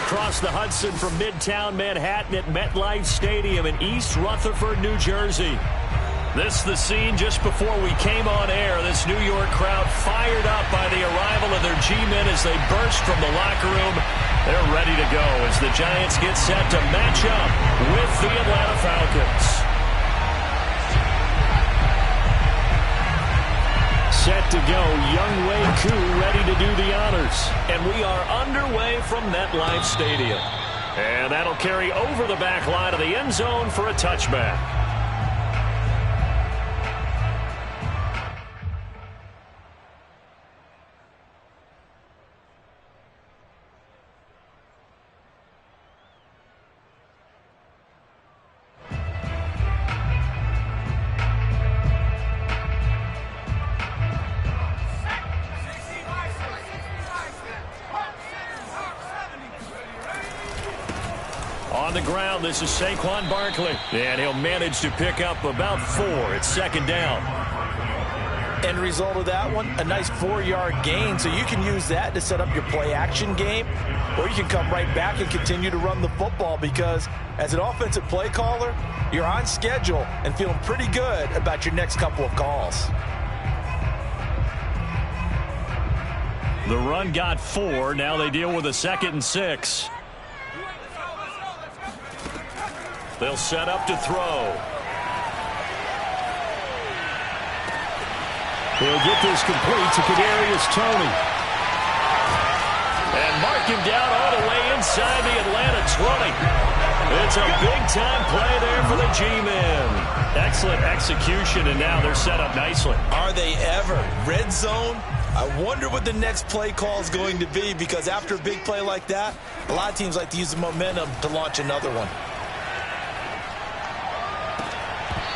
across the Hudson from Midtown Manhattan at MetLife Stadium in East Rutherford, New Jersey. This is the scene just before we came on air. This New York crowd fired up by the arrival of their G-men as they burst from the locker room. They're ready to go as the Giants get set to match up with the Atlanta Falcons. Set to go, Younghoe Koo ready to do the honors. And we are underway from MetLife Stadium. And that'll carry over the back line of the end zone for a touchback. On the ground, this is Saquon Barkley. And he'll manage to pick up about 4. It's second down. End result of that one, a nice 4-yard gain. So you can use that to set up your play-action game, or you can come right back and continue to run the football because as an offensive play caller, you're on schedule and feeling pretty good about your next couple of calls. The run got 4. Now they deal with a 2nd and 6. They'll set up to throw. He'll get this complete to Kadarius Toney. And mark him down all the way inside the Atlanta 20. It's a big-time play there for the G-men. Excellent execution, and now they're set up nicely. Are they ever? Red zone? I wonder what the next play call is going to be because after a big play like that, a lot of teams like to use the momentum to launch another one.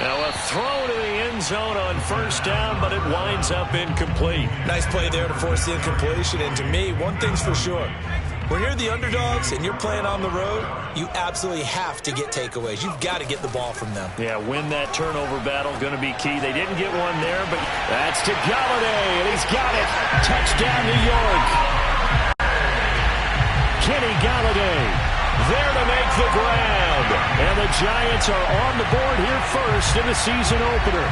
Now a throw to the end zone on first down, but it winds up incomplete. Nice play there to force the incompletion. And to me, one thing's for sure. When you're the underdogs and you're playing on the road, you absolutely have to get takeaways. You've got to get the ball from them. Yeah, win that turnover battle, going to be key. They didn't get one there, but that's to Galladay, and he's got it. Touchdown, New York. Kenny Galladay there to make the grab. And the Giants are on the board here first in the season opener.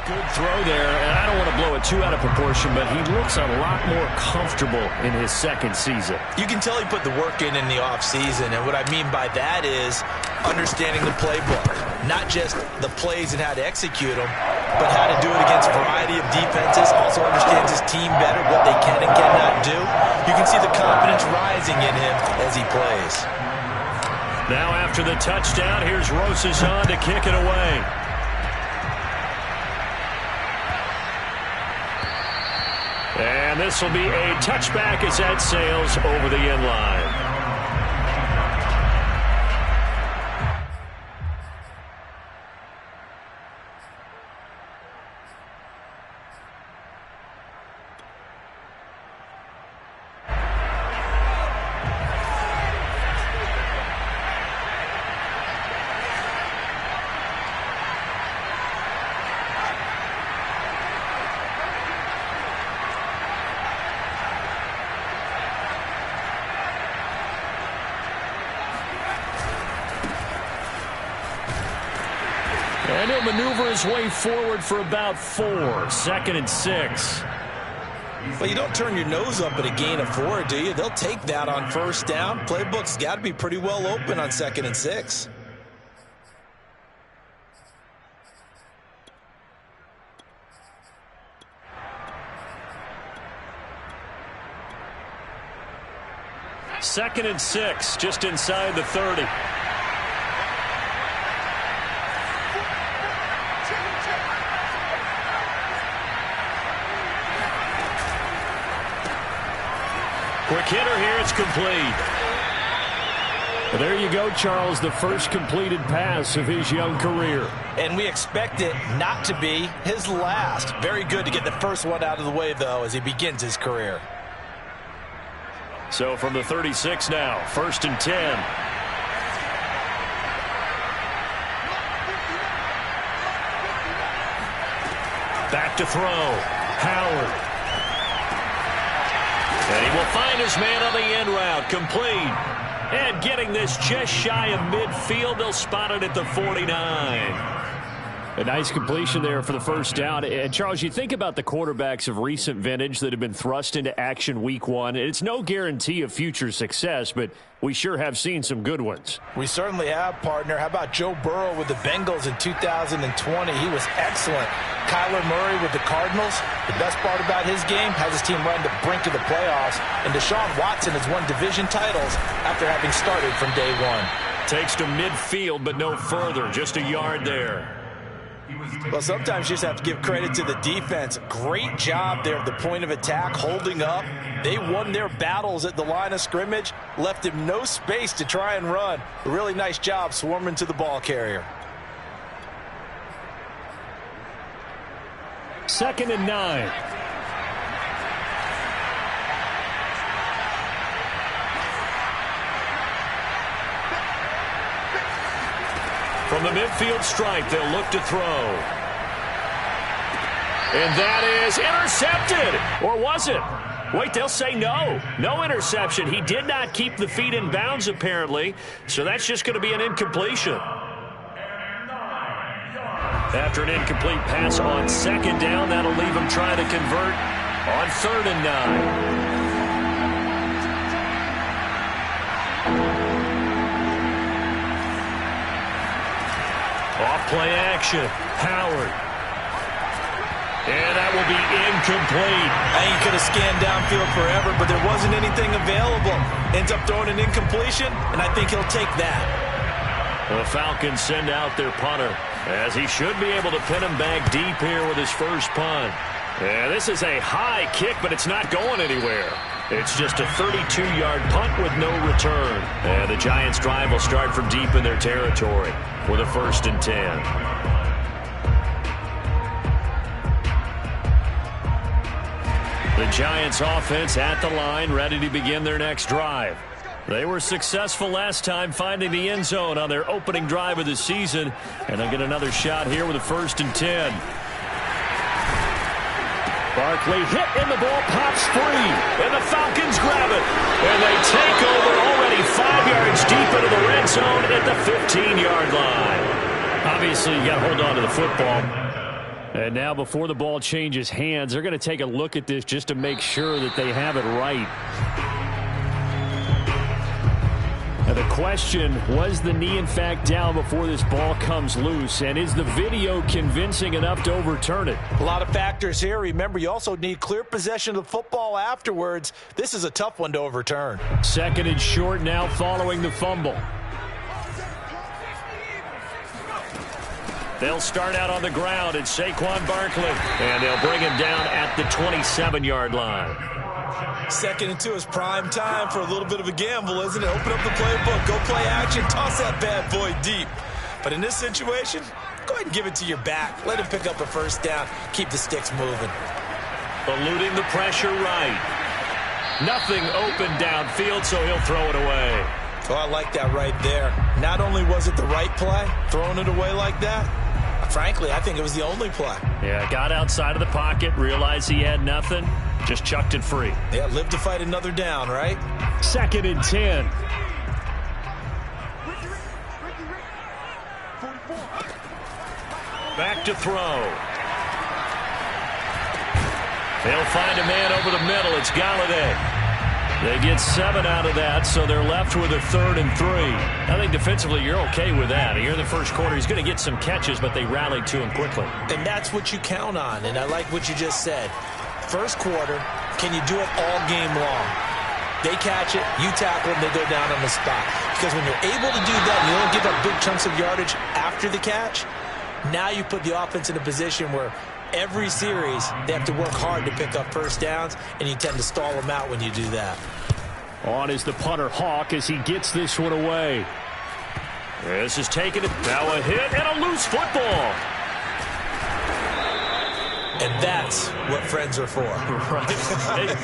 Good throw there, and I don't want to blow it too out of proportion, but he looks a lot more comfortable in his second season. You can tell he put the work in the offseason, and what I mean by that is understanding the playbook. Not just the plays and how to execute them, but how to do it against a variety of defenses. Also understands his team better, what they can and cannot do. You can see the confidence rising in him as he plays. Now after the touchdown, here's Rosazon to kick it away. And this will be a touchback as that sails over the end line. And he'll maneuver his way forward for about 4. 2nd and 6. Well, you don't turn your nose up at a gain of 4, do you? They'll take that on first down. Playbook's got to be pretty well open on 2nd and 6. Second and 6, just inside the 30. Quick hitter here, it's complete. Well, there you go, Charles, the first completed pass of his young career. And we expect it not to be his last. Very good to get the first one out of the way, though, as he begins his career. So from the 36 now, 1st and 10. Back to throw. Howard. And he will find his man on the end route. Complete. And getting this just shy of midfield. They'll spot it at the 49. A nice completion there for the first down. And, Charles, you think about the quarterbacks of recent vintage that have been thrust into action week one. It's no guarantee of future success, but we sure have seen some good ones. We certainly have, partner. How about Joe Burrow with the Bengals in 2020? He was excellent. Kyler Murray with the Cardinals. The best part about his game has his team right on the brink of the playoffs. And Deshaun Watson has won division titles after having started from day one. Takes to midfield, but no further. Just a yard there. Well, sometimes you just have to give credit to the defense. Great job there at the point of attack, holding up. They won their battles at the line of scrimmage, left him no space to try and run. A really nice job swarming to the ball carrier. 2nd and 9. From the midfield stripe, they'll look to throw. And that is intercepted. Or was it? Wait, they'll say no. No interception. He did not keep the feet in bounds, apparently. So that's just going to be an incompletion. After an incomplete pass on 2nd down, that'll leave him trying to convert on 3rd and 9. Off play action. Howard. And that will be incomplete. I think he could have scanned downfield forever, but there wasn't anything available. Ends up throwing an incompletion, and I think he'll take that. The Falcons send out their punter, as he should be able to pin him back deep here with his first punt. Yeah, this is a high kick, but it's not going anywhere. It's just a 32-yard punt with no return. And the Giants' drive will start from deep in their territory with a 1st and 10. The Giants' offense at the line, ready to begin their next drive. They were successful last time finding the end zone on their opening drive of the season. And they'll get another shot here with a 1st and 10. Barkley hit and the ball pops free. And the Falcons grab it. And they take over already 5 yards deep into the red zone at the 15-yard line. Obviously, you got to hold on to the football. And now before the ball changes hands, they're going to take a look at this just to make sure that they have it right. Now the question, was the knee in fact down before this ball comes loose? And is the video convincing enough to overturn it? A lot of factors here. Remember, you also need clear possession of the football afterwards. This is a tough one to overturn. 2nd and short now following the fumble. They'll start out on the ground. It's Saquon Barkley. And they'll bring him down at the 27-yard line. 2nd and 2 is prime time for a little bit of a gamble, isn't it? Open up the playbook, go play action, toss that bad boy deep. But in this situation, go ahead and give it to your back. Let him pick up a 1st down. Keep the sticks moving. Eluding the pressure right. Nothing open downfield, so he'll throw it away. Oh, I like that right there. Not only was it the right play, throwing it away like that, frankly, I think it was the only play. Yeah, got outside of the pocket, realized he had nothing, just chucked it free. Yeah, live to fight another down, right? 2nd and 10. Back to throw. They'll find a man over the middle. It's Galladay. They get 7 out of that, so they're left with a 3rd and 3. I think defensively you're okay with that. Here in the first quarter, he's going to get some catches, but they rallied to him quickly. And that's what you count on, and I like what you just said. First quarter, can you do it all game long? They catch it, you tackle them, they go down on the spot. Because when you're able to do that, and you don't give up big chunks of yardage after the catch, now you put the offense in a position where every series they have to work hard to pick up 1st downs, and you tend to stall them out when you do that. On is the punter Hawk as he gets this one away. This is taking it. Now a hit and a loose football. And that's what friends are for. Right.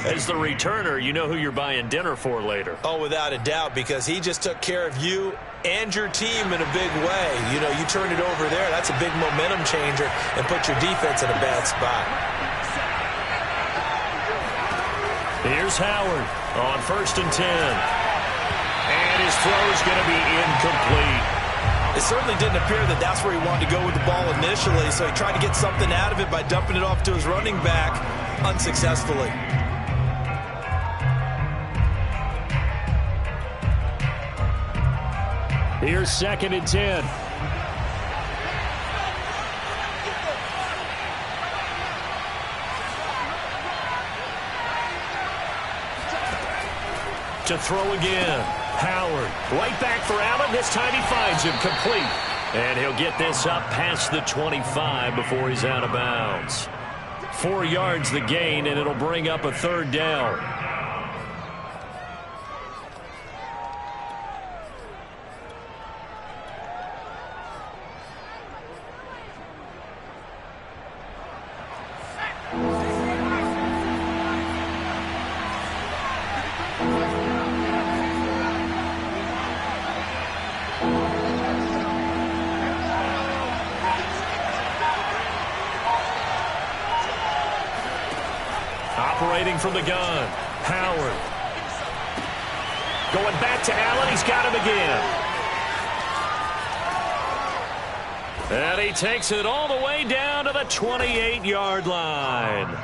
As the returner, you know who you're buying dinner for later. Oh, without a doubt, because he just took care of you and your team in a big way. You know, you turn it over there. That's a big momentum changer and put your defense in a bad spot. Here's Howard on 1st and 10. And his throw is going to be incomplete. It certainly didn't appear that that's where he wanted to go with the ball initially, so he tried to get something out of it by dumping it off to his running back unsuccessfully. Here's 2nd and 10. To throw again. Howard, right back for Allen. This time he finds him complete. And he'll get this up past the 25 before he's out of bounds. 4 yards the gain, and it'll bring up a 3rd down. Operating from the gun, Howard. Going back to Allen, he's got him again. And he takes it all the way down to the 28-yard line.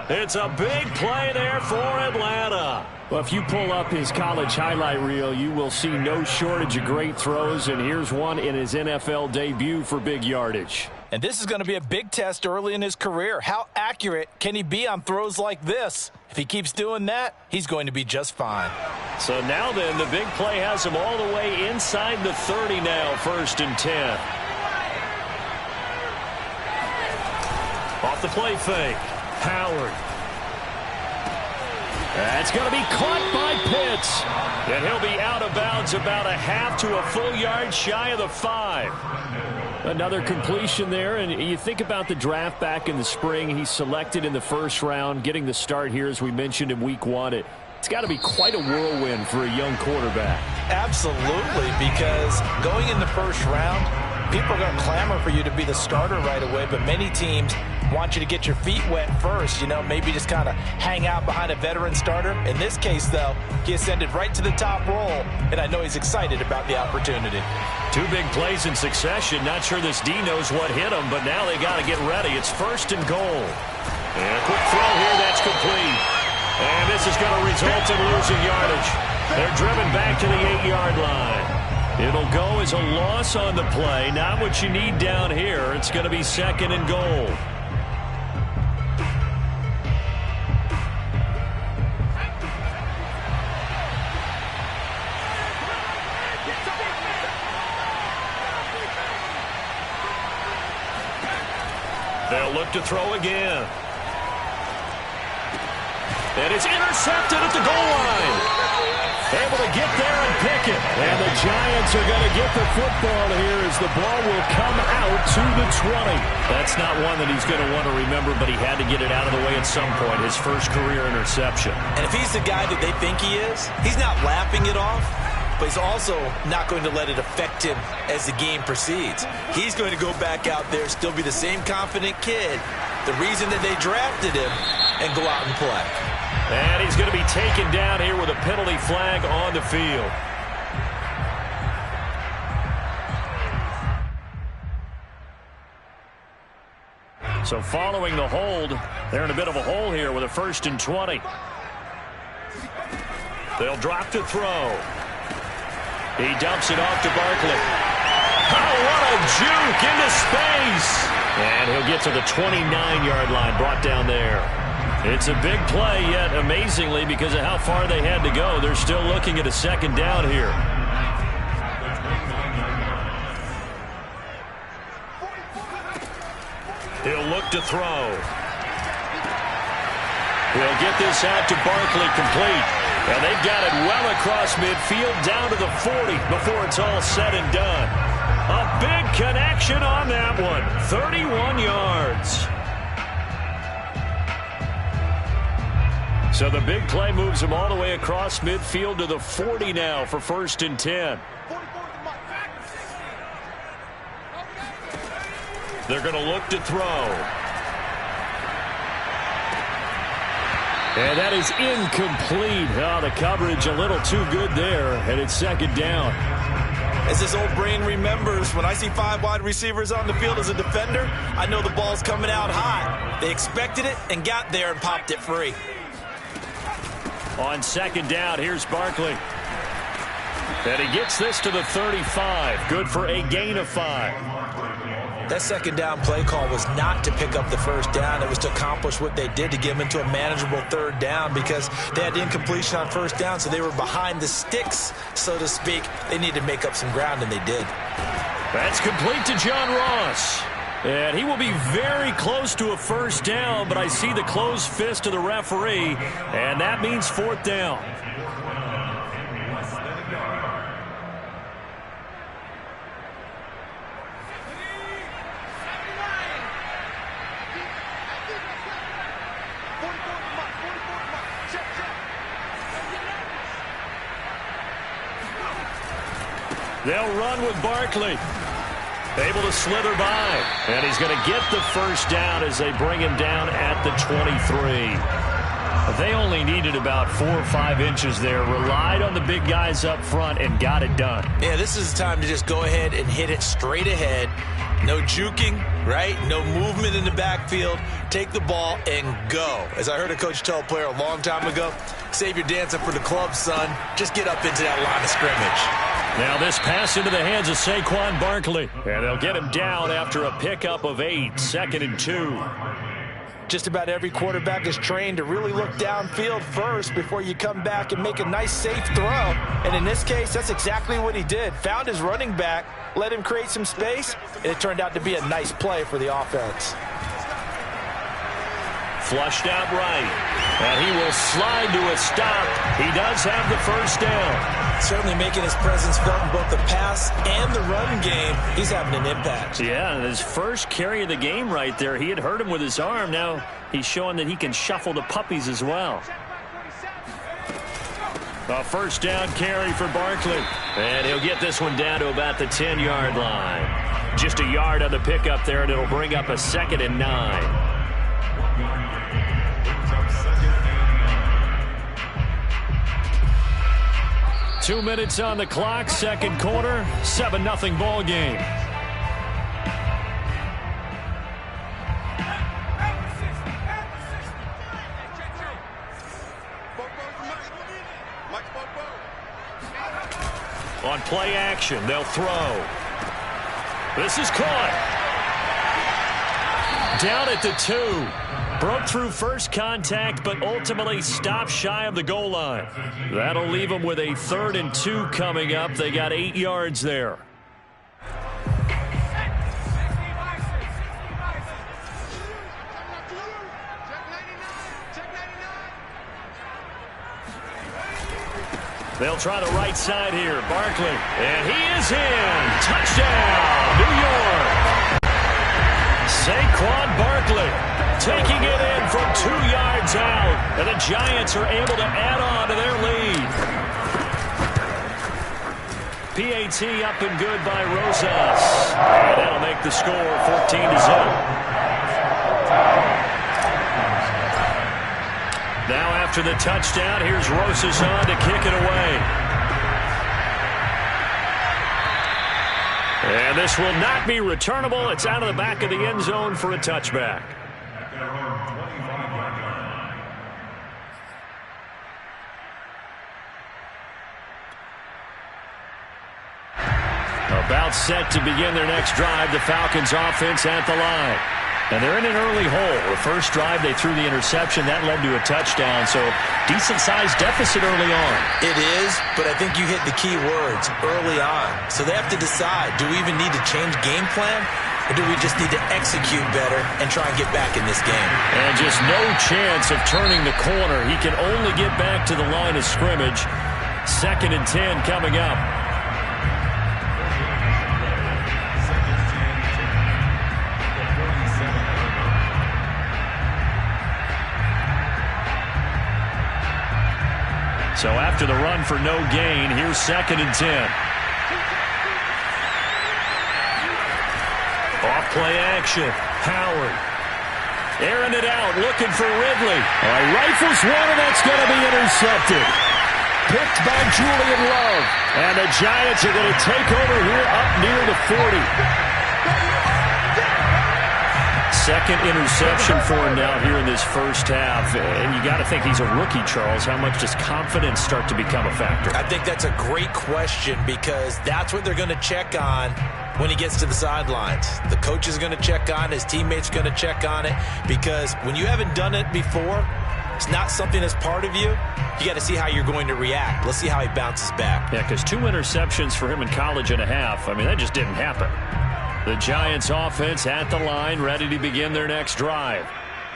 It's a big play there for Atlanta. Well, if you pull up his college highlight reel, you will see no shortage of great throws, and here's one in his NFL debut for big yardage. And this is going to be a big test early in his career. How accurate can he be on throws like this? If he keeps doing that, he's going to be just fine. So now then, the big play has him all the way inside the 30 now, 1st and 10. Off the play fake, Howard. That's going to be caught by Pitts. And he'll be out of bounds about a half to a full yard shy of the 5. Another completion there, and you think about the draft back in the spring. He's selected in the 1st round, getting the start here, as we mentioned in week 1. It's got to be quite a whirlwind for a young quarterback. Absolutely, because going in the 1st round, people are going to clamor for you to be the starter right away, but many teams want you to get your feet wet first, you know, maybe just kind of hang out behind a veteran starter. In this case, though, he ascended right to the top roll, and I know he's excited about the opportunity. 2 big plays in succession. Not sure this D knows what hit him, but now they got to get ready. It's 1st and goal. And a quick throw here, that's complete. And this is going to result in losing yardage. They're driven back to the 8-yard line. It'll go as a loss on the play. Not what you need down here. It's going to be 2nd and goal. They'll look to throw again. And it's intercepted at the goal line. Able to get there and pick it. And the Giants are going to get the football here as the ball will come out to the 20. That's not one that he's going to want to remember, but he had to get it out of the way at some point. His first career interception. And if he's the guy that they think he is, he's not laughing it off, but he's also not going to let it affect him as the game proceeds. He's going to go back out there, still be the same confident kid, the reason that they drafted him, and go out and play. And he's going to be taken down here with a penalty flag on the field. So following the hold, they're in a bit of a hole here with a 1st and 20. They'll drop to throw. He dumps it off to Barkley. Oh, what a juke into space. And he'll get to the 29-yard line, brought down there. It's a big play, yet amazingly, because of how far they had to go, they're still looking at a 2nd down here. He'll look to throw. He'll get this out to Barkley complete. And they've got it well across midfield down to the 40 before it's all said and done. A big connection on that one. 31 yards. So the big play moves him all the way across midfield to the 40 now for 1st and 10. They're going to look to throw. And that is incomplete. Oh, the coverage a little too good there, and it's 2nd down. As this old brain remembers, when I see 5 wide receivers on the field as a defender, I know the ball's coming out hot. They expected it and got there and popped it free. On 2nd down, here's Barkley. And he gets this to the 35. Good for a gain of 5. That 2nd down play call was not to pick up the 1st down. It was to accomplish what they did, to get them into a manageable 3rd down, because they had incompletion on 1st down, so they were behind the sticks, so to speak. They needed to make up some ground, and they did. That's complete to John Ross. And he will be very close to a 1st down, but I see the closed fist of the referee, and that means 4th down. They'll run with Barkley. Able to slither by. And he's going to get the 1st down as they bring him down at the 23. They only needed about 4 or 5 inches there. Relied on the big guys up front and got it done. Yeah, this is the time to just go ahead and hit it straight ahead. No juking, right? No movement in the backfield. Take the ball and go. As I heard a coach tell a player a long time ago, save your dancing for the club, son. Just get up into that line of scrimmage. Now this pass into the hands of Saquon Barkley. And they'll get him down after a pickup of 8. 2nd and 2. Just about every quarterback is trained to really look downfield first before you come back and make a nice, safe throw. And in this case, that's exactly what he did. Found his running back, let him create some space, and it turned out to be a nice play for the offense. Flushed out right. And he will slide to a stop. He does have the 1st down. Certainly making his presence felt in both the pass and the run game. He's having an impact. Yeah, his first carry of the game right there. He had hurt him with his arm. Now he's showing that he can shuffle the puppies as well. A 1st down carry for Barkley. And he'll get this one down to about the 10-yard line. Just a yard on the pickup there, and it'll bring up a 2nd and 9. 2 minutes on the clock, 2nd quarter, 7-0 ball game. On play action, they'll throw. This is caught. Down at the 2. Broke through first contact, but ultimately stopped shy of the goal line. That'll leave them with a 3rd and 2 coming up. They got 8 yards there. They'll try the right side here. Barkley. And he is in. Touchdown, New York. Saquon Barkley taking it in from 2 yards out. And the Giants are able to add on to their lead. PAT up and good by Rosas. And that'll make the score 14-0. Now after the touchdown, here's Rosas on to kick it away. And this will not be returnable. It's out of the back of the end zone for a touchback. About set to begin their next drive, the Falcons offense at the line. And they're in an early hole. The first drive, they threw the interception. That led to a touchdown, so decent-sized deficit early on. It is, but I think you hit the key words, early on. So they have to decide, do we even need to change game plan, or do we just need to execute better and try and get back in this game? And just no chance of turning the corner. He can only get back to the line of scrimmage. 2nd and 10 coming up. So after the run for no gain, here's 2nd and 10. Off play action. Howard. Airing it out, looking for Ridley. Rifles one, and that's going to be intercepted. Picked by Julian Love. And the Giants are going to take over here up near the 40. Second interception for him now here in this first half. And you got to think he's a rookie, Charles. How much does confidence start to become a factor? I think that's a great question because that's what they're going to check on when he gets to the sidelines. The coach is going to check on it. His teammates are going to check on it because when you haven't done it before, it's not something that's part of you. You got to see how you're going to react. Let's see how he bounces back. Yeah, because 2 interceptions for him in college and a half. I mean, that just didn't happen. The Giants offense at the line, ready to begin their next drive.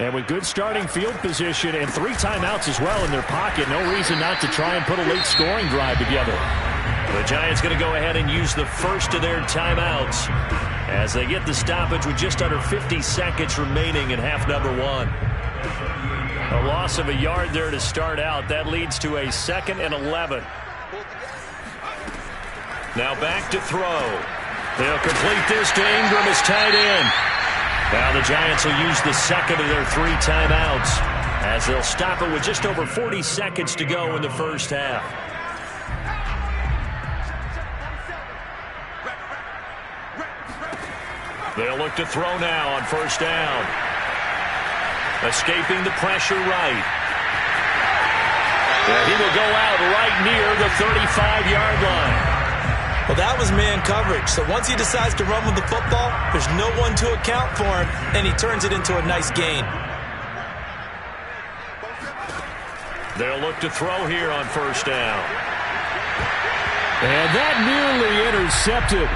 And with good starting field position and 3 timeouts as well in their pocket, no reason not to try and put a late scoring drive together. The Giants going to go ahead and use the first of their timeouts as they get the stoppage with just under 50 seconds remaining in half number 1. A loss of a yard there to start out. That leads to a 2nd and 11. Now back to throw. They'll complete this to Ingram as tight end. Now the Giants will use the second of their 3 timeouts as they'll stop it with just over 40 seconds to go in the first half. They'll look to throw now on first down. Escaping the pressure right. And he will go out right near the 35-yard line. Well, that was man coverage. So once he decides to run with the football, there's no one to account for him, and he turns it into a nice gain. They'll look to throw here on first down. And that nearly intercepted.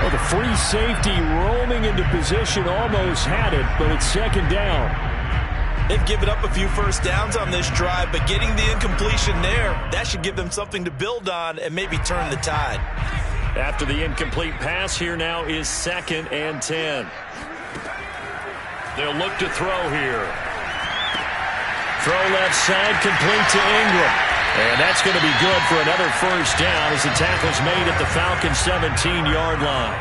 Well, the free safety roaming into position almost had it, but it's 2nd down. They've given up a few first downs on this drive, but getting the incompletion there, that should give them something to build on and maybe turn the tide. After the incomplete pass, here now is 2nd and 10. They'll look to throw here. Throw left side, complete to Ingram. And that's going to be good for another first down as the tackle's made at the Falcons' 17-yard line.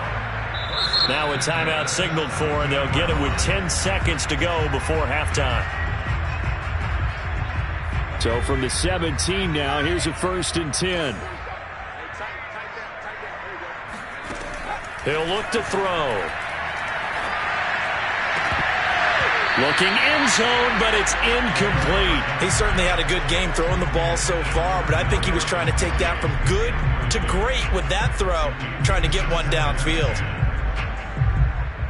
Now a timeout signaled for, and they'll get it with 10 seconds to go before halftime. So from the 17 now, here's a 1st and 10. He'll look to throw. Looking end zone, but it's incomplete. He certainly had a good game throwing the ball so far, but I think he was trying to take that from good to great with that throw, trying to get one downfield.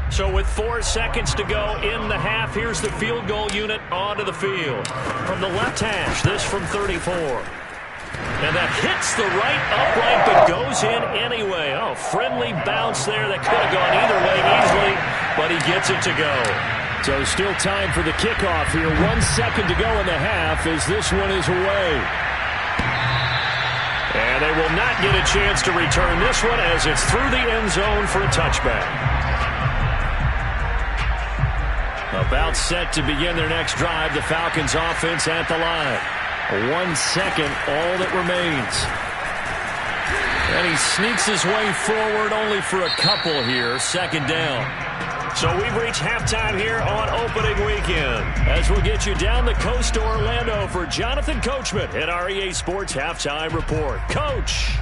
So with 4 seconds to go in the half, here's the field goal unit onto the field. From the left hash, this from 34. And that hits the right upright, but goes in anyway. Oh, friendly bounce there that could have gone either way easily, but he gets it to go. So still time for the kickoff here. 1 second to go in the half as this one is away. And they will not get a chance to return this one as it's through the end zone for a touchback. About set to begin their next drive. The Falcons offense at the line. 1 second, all that remains. And he sneaks his way forward only for a couple here. 2nd down. So we've reached halftime here on opening weekend. As we'll get you down the coast to Orlando for Jonathan Coachman at our EA Sports Halftime Report. Coach.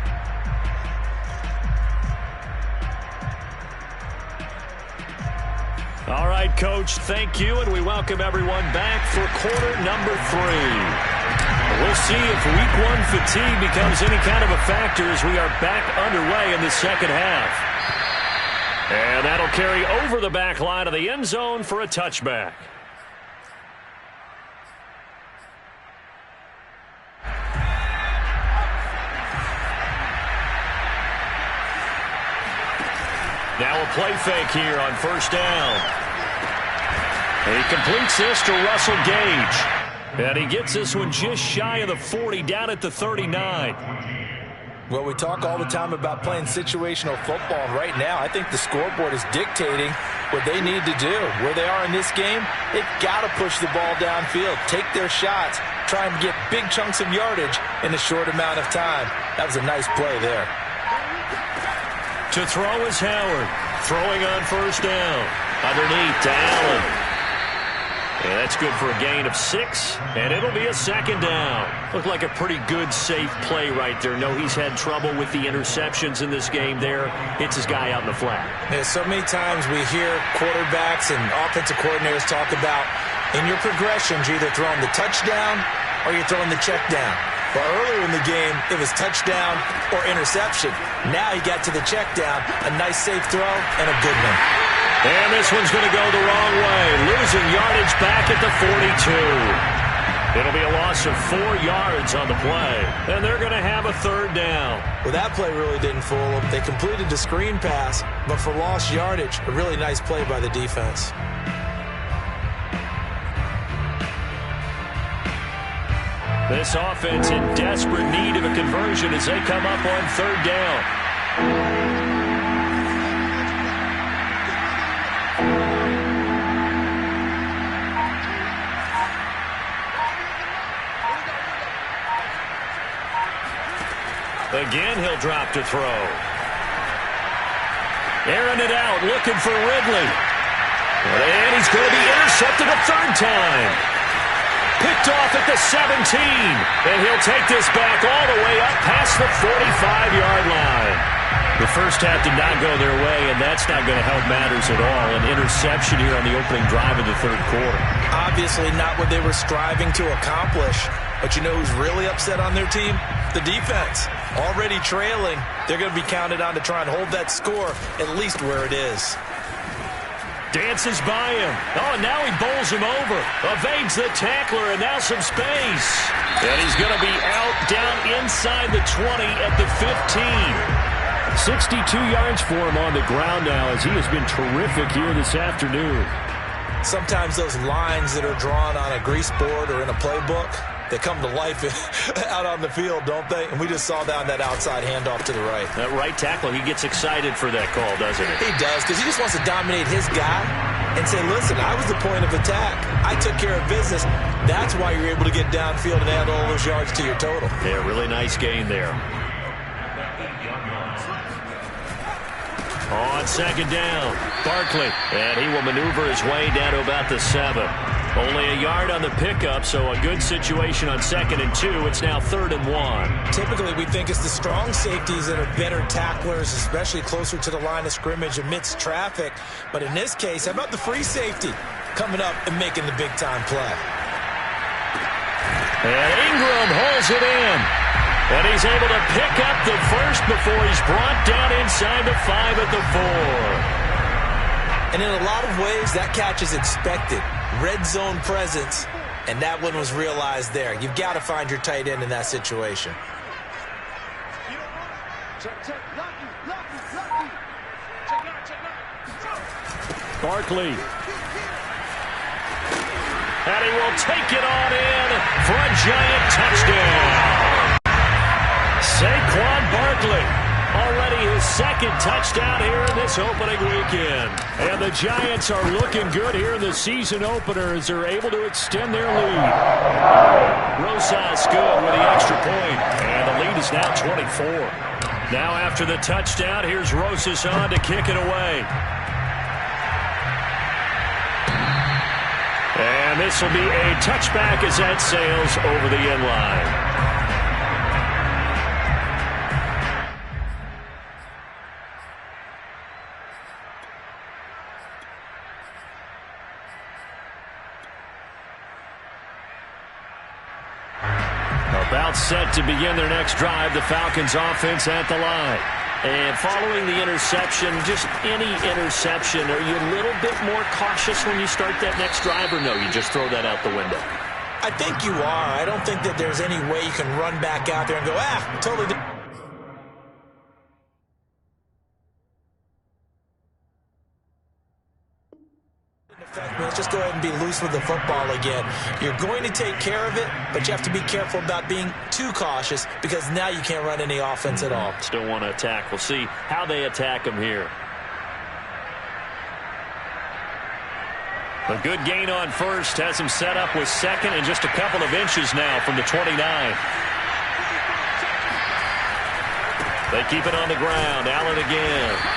All right, Coach, thank you, and we welcome everyone back for quarter number 3. We'll see if week 1 fatigue becomes any kind of a factor as we are back underway in the second half. And that'll carry over the back line of the end zone for a touchback. Now a play fake here on first down. And he completes this to Russell Gage. And he gets this one just shy of the 40, down at the 39. Well, we talk all the time about playing situational football. And right now, I think the scoreboard is dictating what they need to do. Where they are in this game, they've got to push the ball downfield, take their shots, trying to get big chunks of yardage in a short amount of time. That was a nice play there. To throw is Howard. Throwing on first down. Underneath to Allen. And that's good for a gain of 6, and it'll be a second down. Looked like a pretty good, safe play right there. No, he's had trouble with the interceptions in this game there. Hits his guy out in the flat. Yeah, so many times we hear quarterbacks and offensive coordinators talk about in your progressions, you're either throwing the touchdown or you're throwing the check down. Well, earlier in the game, it was touchdown or interception. Now he got to the check down, a nice safe throw, and a good one. And this one's going to go the wrong way. Losing yardage back at the 42. It'll be a loss of 4 yards on the play. And they're going to have a third down. Well, that play really didn't fool them. They completed the screen pass, but for lost yardage, a really nice play by the defense. This offense in desperate need of a conversion as they come up on third down. Again, he'll drop to throw. Airing it out, looking for Ridley. And he's going to be intercepted a third time. Picked off at the 17. And he'll take this back all the way up past the 45-yard line. The first half did not go their way, and that's not going to help matters at all. An interception here on the opening drive of the third quarter. Obviously not what they were striving to accomplish. But you know who's really upset on their team? The defense. Already trailing, they're going to be counted on to try and hold that score at least where it is. Dances by him. Oh, and now he bowls him over. Evades the tackler, and now some space. And he's going to be out down inside the 20 at the 15. 62 yards for him on the ground now as he has been terrific here this afternoon. Sometimes those lines that are drawn on a grease board or in a playbook, they come to life out on the field, don't they? And we just saw that on that outside handoff to the right. That right tackle, he gets excited for that call, doesn't he? He does, because he just wants to dominate his guy and say, listen, I was the point of attack. I took care of business. That's why you're able to get downfield and add all those yards to your total. Yeah, really nice gain there. On second down, Barkley. And he will maneuver his way down to about the 7. Only a yard on the pickup, so a good situation on 2nd and 2. It's now 3rd and 1. Typically, we think it's the strong safeties that are better tacklers, especially closer to the line of scrimmage amidst traffic. But in this case, how about the free safety coming up and making the big-time play? And Ingram holds it in. And he's able to pick up the first before he's brought down inside the 5 at the 4. And in a lot of ways, that catch is expected. Red zone presence, and that one was realized there. You've got to find your tight end in that situation. Barkley. And he will take it on in for a giant touchdown. Saquon Barkley. Already his 2nd touchdown here in this opening weekend. And the Giants are looking good here in the season opener as they're able to extend their lead. Rosas good with the extra point. And the lead is now 24. Now after the touchdown, here's Rosas on to kick it away. And this will be a touchback as that sails over the end line. About set to begin their next drive, the Falcons offense at the line. And following the interception, just any interception, are you a little bit more cautious when you start that next drive, or no, you just throw that out the window? I think you are. I don't think that there's any way you can run back out there and go, totally different. Let's just go ahead and be loose with the football again. You're going to take care of it, but you have to be careful about being too cautious because now you can't run any offense at all. Still want to attack. We'll see how they attack them here. A good gain on first has him set up with second and just a couple of inches now from the 29. They keep it on the ground. Allen again.